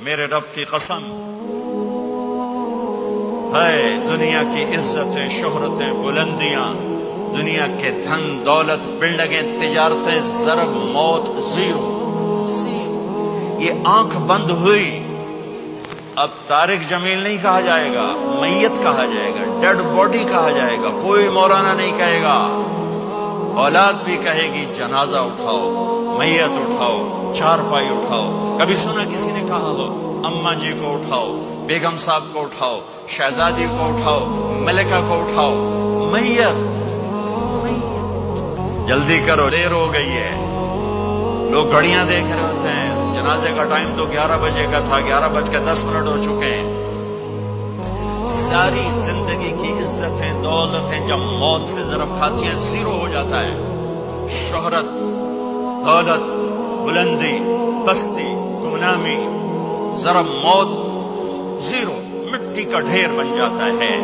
میرے رب کی قسم ہے، دنیا کی عزتیں، شہرتیں، بلندیاں، دنیا کے دھن دولت، بلڈنگیں، تجارتیں، ضرب موت زیرو۔ یہ آنکھ بند ہوئی، اب طارق جمیل نہیں کہا جائے گا، میت کہا جائے گا، ڈیڈ باڈی کہا جائے گا، کوئی مولانا نہیں کہے گا۔ اولاد بھی کہے گی جنازہ اٹھاؤ، میت اٹھاؤ، چارپائی اٹھاؤ۔ کبھی سنا کسی نے کہا ہو اماں جی کو اٹھاؤ، بیگم صاحب کو اٹھاؤ، شہزادی کو اٹھاؤ، ملکہ کو اٹھاؤ؟ میت، جلدی کرو، دیر ہو گئی ہے۔ لوگ گھڑیاں دیکھ رہے ہوتے ہیں، جنازے کا ٹائم تو 11 بجے کا تھا، 11:10 ہو چکے ہیں۔ ساری زندگی کی عزتیں، دولتیں جب موت سے ضرب کھاتی ہیں، زیرو ہو جاتا ہے۔ شہرت، دولت، بلندی، پستی، گمنامی، ضرب موت، زیرو، مٹی کا ڈھیر بن جاتا ہے۔